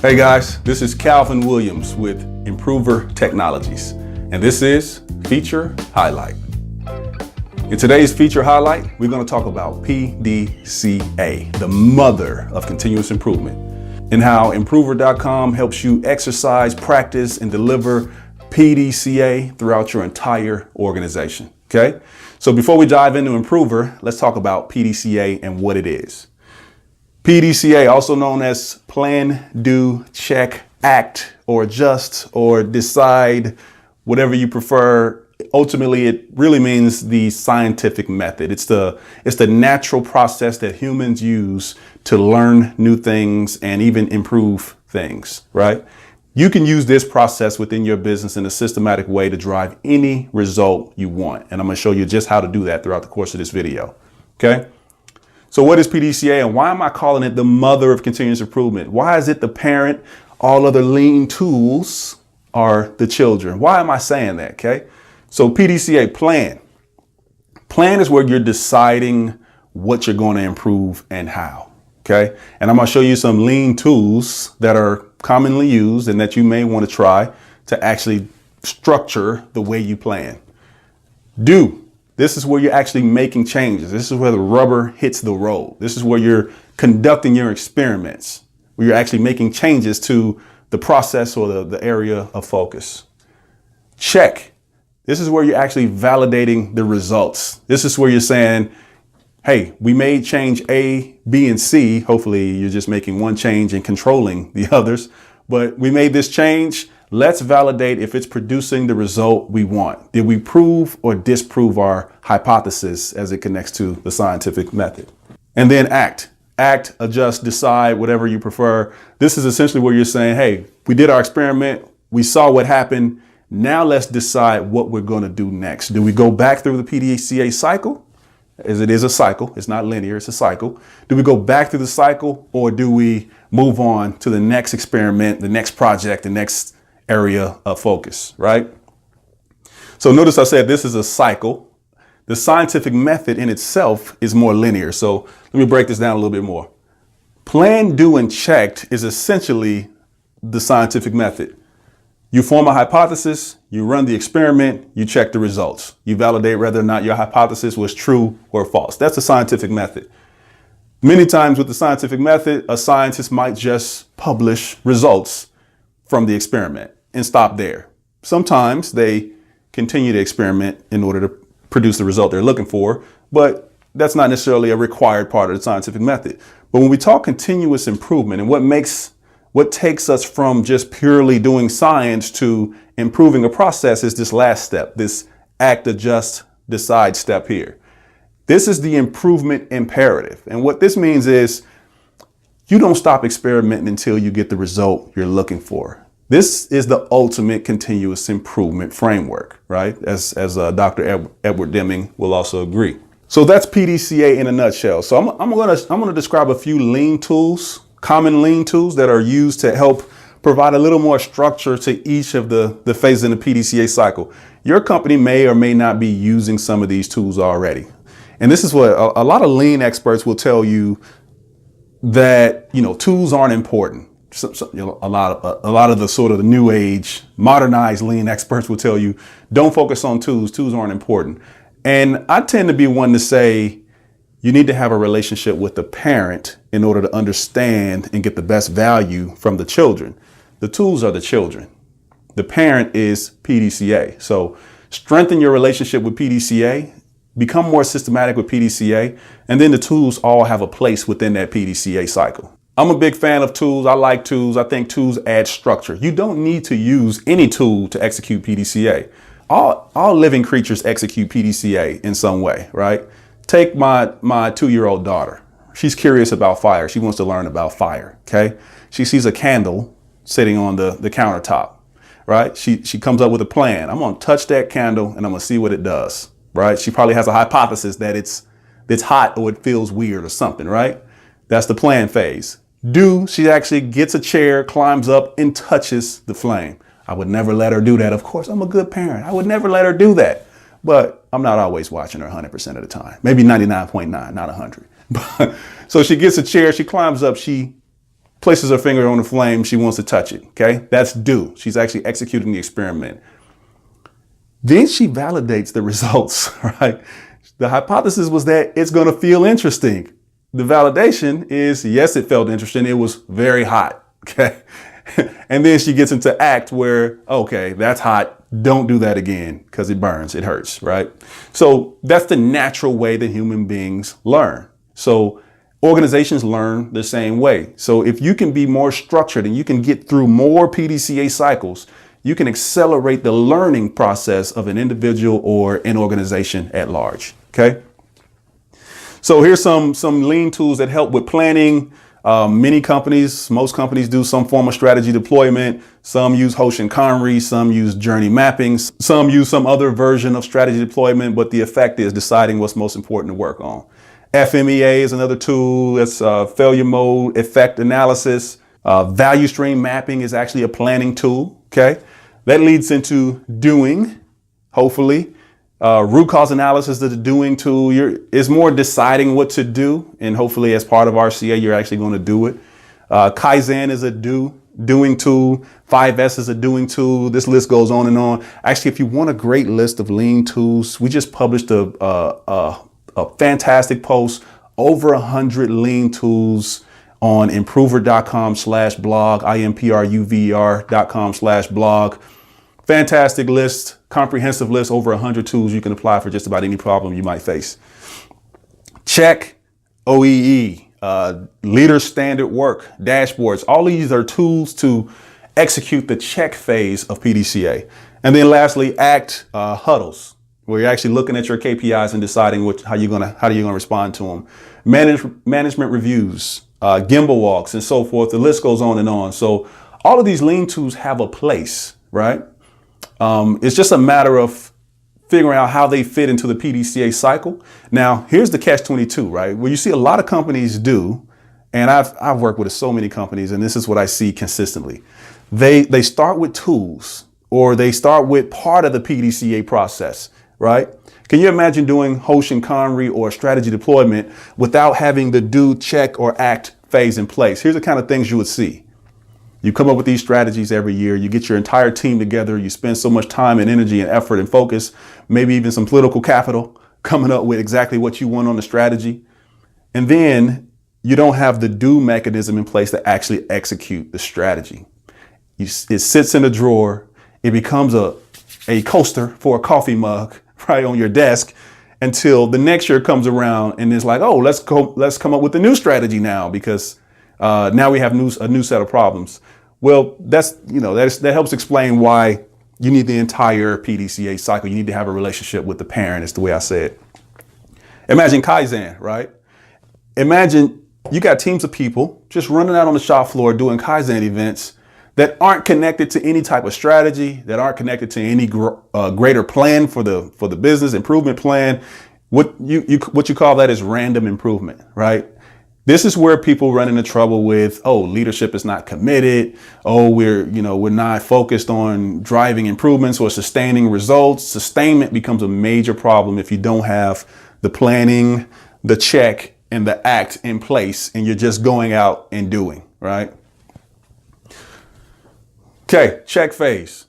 Hey guys, this is Calvin Williams with Impruver Technologies, and this is Feature Highlight. In today's feature highlight, we're going to talk about PDCA, the mother of continuous improvement, and how Impruver.com helps you exercise, practice, and deliver PDCA throughout your entire organization. Okay, so before we dive into Impruver, let's talk about PDCA and what it is. PDCA, also known as plan, do, check, act, or adjust, or decide, whatever you prefer. Ultimately, it really means the scientific method. It's the natural process that humans use to learn new things and even improve things, right? You can use this process within your business in a systematic way to drive any result you want. And I'm going to show you just how to do that throughout the course of this video. Okay. So what is PDCA and why am I calling it the mother of continuous improvement? Why is it the parent? All other lean tools are the children. Why am I saying that? Okay. So PDCA, plan. Plan is where you're deciding what you're going to improve and how. Okay. And I'm going to show you some lean tools that are commonly used and that you may want to try to actually structure the way you plan. Do. This is where you're actually making changes. This is where the rubber hits the road. This is where you're conducting your experiments, where you're actually making changes to the process or the area of focus. Check. This is where you're actually validating the results. This is where you're saying, hey, we made change A, B, and C. Hopefully you're just making one change and controlling the others, but we made this change. Let's validate if it's producing the result we want. Did we prove or disprove our hypothesis as it connects to the scientific method? And then act. Act, adjust, decide, whatever you prefer. This is essentially where you're saying, hey, we did our experiment. We saw what happened. Now let's decide what we're going to do next. Do we go back through the PDCA cycle? As it is a cycle. It's not linear. It's a cycle. Do we go back through the cycle or do we move on to the next experiment, the next project, the next area of focus, right? So notice I said this is a cycle. The scientific method in itself is more linear. So let me break this down a little bit more. Plan, do, and checked is essentially the scientific method. You form a hypothesis, you run the experiment, you check the results. You validate whether or not your hypothesis was true or false. That's the scientific method. Many times with the scientific method, a scientist might just publish results from the experiment and stop there. Sometimes they continue to experiment in order to produce the result they're looking for, but that's not necessarily a required part of the scientific method. But when we talk continuous improvement and what takes us from just purely doing science to improving a process is this last step, this act, adjust, decide step here. This is the improvement imperative. And what this means is you don't stop experimenting until you get the result you're looking for. This is the ultimate continuous improvement framework, right? As Dr. Edward Deming will also agree. So that's PDCA in a nutshell. So I'm going to describe a few lean tools, common lean tools that are used to help provide a little more structure to each of the phases in the PDCA cycle. Your company may or may not be using some of these tools already. And this is what a lot of lean experts will tell you, that, tools aren't important. A lot of the sort of the new age modernized lean experts will tell you, don't focus on tools. Tools aren't important. And I tend to be one to say, you need to have a relationship with the parent in order to understand and get the best value from the children. The tools are the children. The parent is PDCA. So strengthen your relationship with PDCA, become more systematic with PDCA, and then the tools all have a place within that PDCA cycle. I'm a big fan of tools. I like tools. I think tools add structure. You don't need to use any tool to execute PDCA. All living creatures execute PDCA in some way, right? Take my 2-year-old daughter. She's curious about fire. She wants to learn about fire, okay? She sees a candle sitting on the countertop, right? She comes up with a plan. I'm going to touch that candle and I'm going to see what it does, right? She probably has a hypothesis that it's hot or it feels weird or something, right? That's the plan phase. Do, she actually gets a chair, climbs up and touches the flame. I would never let her do that. Of course, I'm a good parent. I would never let her do that. But I'm not always watching her 100% of the time. Maybe 99.9, not 100. So she gets a chair, she climbs up, she places her finger on the flame. She wants to touch it. Okay. That's do. She's actually executing the experiment. Then she validates the results, right? The hypothesis was that it's going to feel interesting. The validation is, yes, it felt interesting. It was very hot. Okay. And then she gets into act where, okay, that's hot. Don't do that again because it burns. It hurts. Right. So that's the natural way that human beings learn. So organizations learn the same way. So if you can be more structured and you can get through more PDCA cycles, you can accelerate the learning process of an individual or an organization at large. Okay. So here's some lean tools that help with planning. Most companies do some form of strategy deployment. Some use Hoshin Kanri, some use journey mapping, some use some other version of strategy deployment, but the effect is deciding what's most important to work on. FMEA is another tool. That's failure mode effect analysis. Value stream mapping is actually a planning tool. Okay. That leads into doing, hopefully. Root cause analysis is the doing tool. It's more deciding what to do. And hopefully as part of RCA, you're actually going to do it. Kaizen is a doing tool. 5S is a doing tool. This list goes on and on. Actually, if you want a great list of lean tools, we just published a fantastic post, over 100 lean tools on impruver.com/blog, impruver.com/blog. Fantastic list, comprehensive list, over 100 tools you can apply for just about any problem you might face. Check, OEE, leader standard work, dashboards. All these are tools to execute the check phase of PDCA. And then lastly, act, huddles, where you're actually looking at your KPIs and deciding how you're gonna respond to them. Management reviews, gimbal walks, and so forth. The list goes on and on. So all of these lean tools have a place, right? It's just a matter of figuring out how they fit into the PDCA cycle. Now, here's the catch-22, right? Where you see a lot of companies do, and I've worked with so many companies, and this is what I see consistently. They start with tools, or they start with part of the PDCA process, right? Can you imagine doing Hoshin Kanri or strategy deployment without having the do, check, or act phase in place? Here's the kind of things you would see. You come up with these strategies every year. You get your entire team together. You spend so much time and energy and effort and focus, maybe even some political capital, coming up with exactly what you want on the strategy. And then you don't have the do mechanism in place to actually execute the strategy. It sits in a drawer. It becomes a coaster for a coffee mug right on your desk until the next year comes around and it's like, oh, let's come up with a new strategy now because now we have a new set of problems. Well, that helps explain why you need the entire PDCA cycle. You need to have a relationship with the parent, is the way I say it. Imagine Kaizen, right? Imagine you got teams of people just running out on the shop floor doing Kaizen events that aren't connected to any type of strategy, that aren't connected to any greater plan for the business improvement plan. What you call that is random improvement, right? This is where people run into trouble with, oh, leadership is not committed. Oh, we're not focused on driving improvements or sustaining results. Sustainment becomes a major problem if you don't have the planning, the check, and the act in place, and you're just going out and doing, right? Okay, check phase.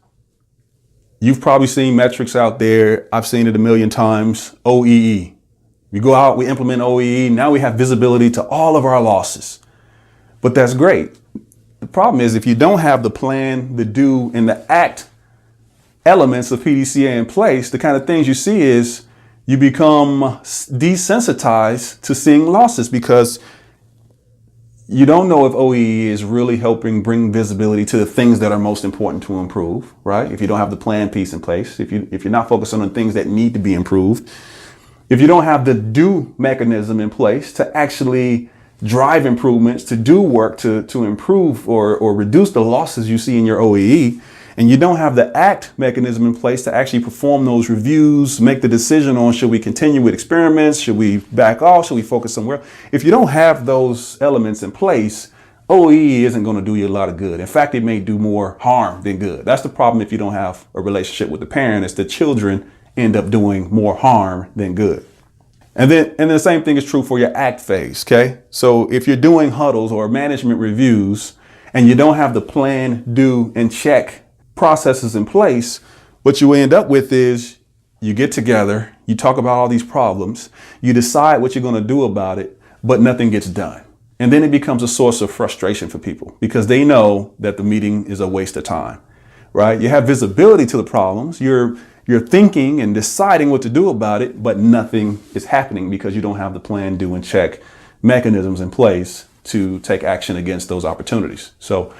You've probably seen metrics out there. I've seen it a million times. OEE. We go out, we implement OEE. Now we have visibility to all of our losses. But that's great. The problem is if you don't have the plan, the do, and the act elements of PDCA in place, the kind of things you see is you become desensitized to seeing losses because you don't know if OEE is really helping bring visibility to the things that are most important to improve, right? If you don't have the plan piece in place, if you're not focusing on things that need to be improved, if you don't have the do mechanism in place to actually drive improvements, to do work to improve or reduce the losses you see in your OEE, and you don't have the act mechanism in place to actually perform those reviews, make the decision on should we continue with experiments, should we back off, should we focus somewhere. If you don't have those elements in place, OEE isn't going to do you a lot of good. In fact, it may do more harm than good. That's the problem if you don't have a relationship with the parent, is the children end up doing more harm than good. And then the same thing is true for your act phase. Okay. So if you're doing huddles or management reviews and you don't have the plan, do, and check processes in place, what you end up with is you get together, you talk about all these problems, you decide what you're going to do about it, but nothing gets done. And then it becomes a source of frustration for people because they know that the meeting is a waste of time, right? You have visibility to the problems. You're thinking and deciding what to do about it, but nothing is happening because you don't have the plan, do, and check mechanisms in place to take action against those opportunities. So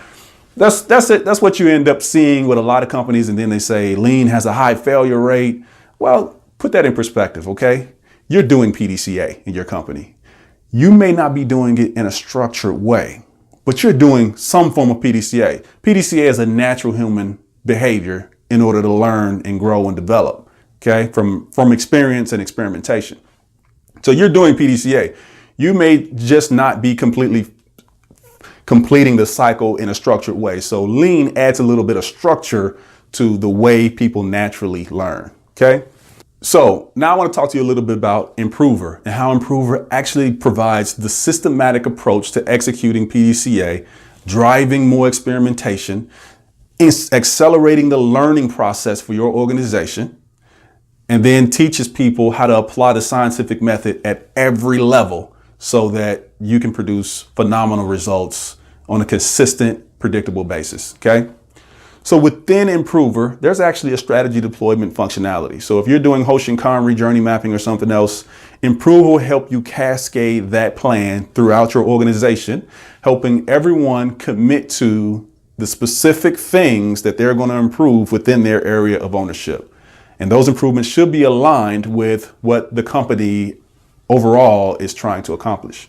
that's it. That's what you end up seeing with a lot of companies. And then they say lean has a high failure rate. Well, put that in perspective, okay? You're doing PDCA in your company. You may not be doing it in a structured way, but you're doing some form of PDCA. PDCA is a natural human behavior in order to learn and grow and develop, okay, from experience and experimentation. So you're doing PDCA. You may just not be completely completing the cycle in a structured way. So lean adds a little bit of structure to the way people naturally learn, okay? So now I want to talk to you a little bit about Impruver and how Impruver actually provides the systematic approach to executing PDCA, driving more experimentation, accelerating the learning process for your organization, and then teaches people how to apply the scientific method at every level so that you can produce phenomenal results on a consistent, predictable basis, okay? So within Impruver, there's actually a strategy deployment functionality. So if you're doing Hoshin Kanri, journey mapping, or something else, Impruver will help you cascade that plan throughout your organization, helping everyone commit to the specific things that they're going to improve within their area of ownership. And those improvements should be aligned with what the company overall is trying to accomplish.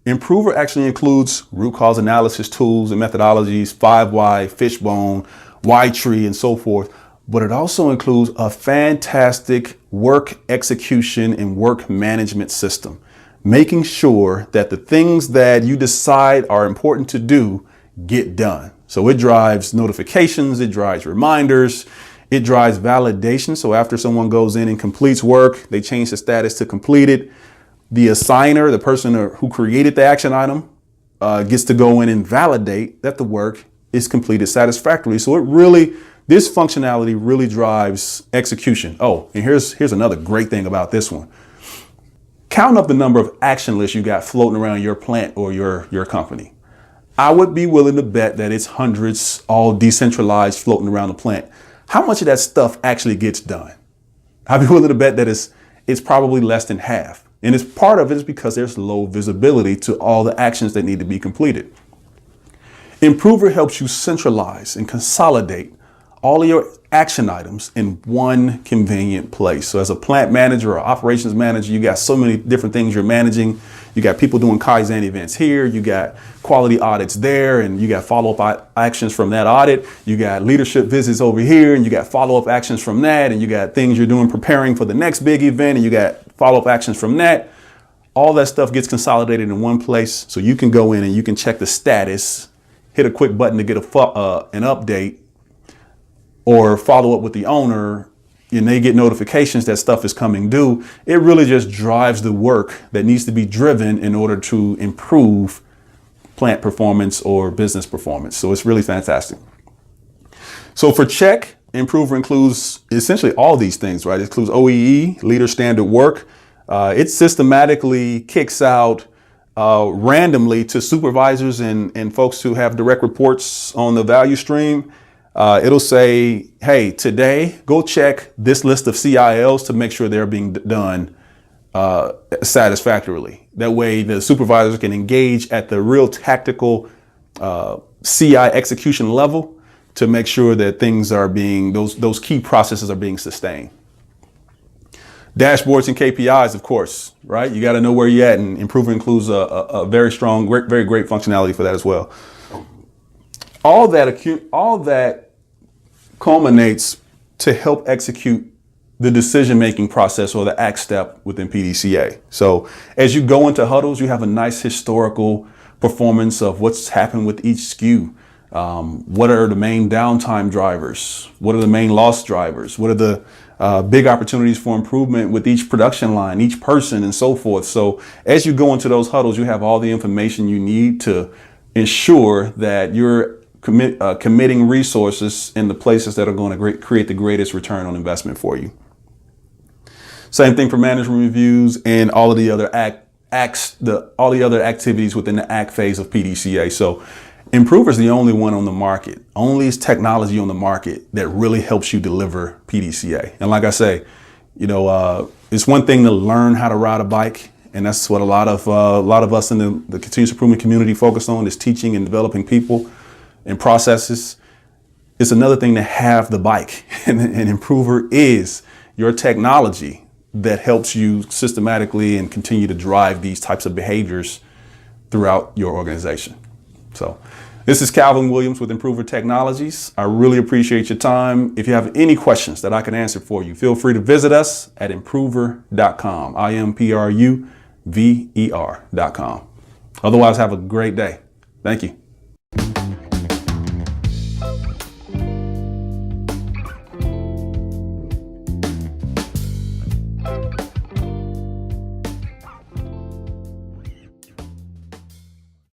Impruver actually includes root cause analysis tools and methodologies, 5 Why, Fishbone, Y Tree, and so forth. But it also includes a fantastic work execution and work management system, making sure that the things that you decide are important to do get done. So it drives notifications, it drives reminders, it drives validation. So after someone goes in and completes work, they change the status to completed. The assigner, the person who created the action item, gets to go in and validate that the work is completed satisfactorily. So this functionality really drives execution. Oh, and here's another great thing about this one. Count up the number of action lists you got floating around your plant or your company. I would be willing to bet that it's hundreds, all decentralized, floating around the plant. How much of that stuff actually gets done? I'd be willing to bet that it's probably less than half. And it's part of it is because there's low visibility to all the actions that need to be completed. Impruver helps you centralize and consolidate all of your action items in one convenient place. So as a plant manager or operations manager, you got so many different things you're managing. You got people doing Kaizen events here, you got quality audits there, and you got follow-up actions from that audit. You got leadership visits over here, and you got follow-up actions from that, and you got things you're doing preparing for the next big event, and you got follow-up actions from that. All that stuff gets consolidated in one place, so you can go in and you can check the status, hit a quick button to get an update, or follow up with the owner, and they get notifications that stuff is coming due. It really just drives the work that needs to be driven in order to improve plant performance or business performance. So it's really fantastic. So for check, Impruver includes essentially all these things, right? It includes OEE, leader standard work. It systematically kicks out randomly to supervisors and folks who have direct reports on the value stream. It'll say, hey, today, go check this list of CILs to make sure they're being done satisfactorily. That way the supervisors can engage at the real tactical CI execution level to make sure that things are being, those key processes are being sustained. Dashboards and KPIs, of course, right? You got to know where you're at, and Impruver includes a very strong, very great functionality for that as well. All that culminates to help execute the decision-making process or the act step within PDCA. So as you go into huddles, you have a nice historical performance of what's happened with each SKU. What are the main downtime drivers? What are the main loss drivers? What are the big opportunities for improvement with each production line, each person, and so forth? So as you go into those huddles, you have all the information you need to ensure that you're committing resources in the places that are going to create the greatest return on investment for you. Same thing for management reviews and all of the other all the other activities within the ACT phase of PDCA. So Impruver is the only one on the market, only technology on the market that really helps you deliver PDCA. And like I say, it's one thing to learn how to ride a bike, and that's what a lot of us in the continuous improvement community focus on, is teaching and developing people and processes. It's another thing to have the bike, and Impruver is your technology that helps you systematically and continue to drive these types of behaviors throughout your organization. So this is Calvin Williams with Impruver Technologies. I really appreciate your time. If you have any questions that I can answer for you, feel free to visit us at Impruver.com, Impruver.com. Otherwise, have a great day. Thank you.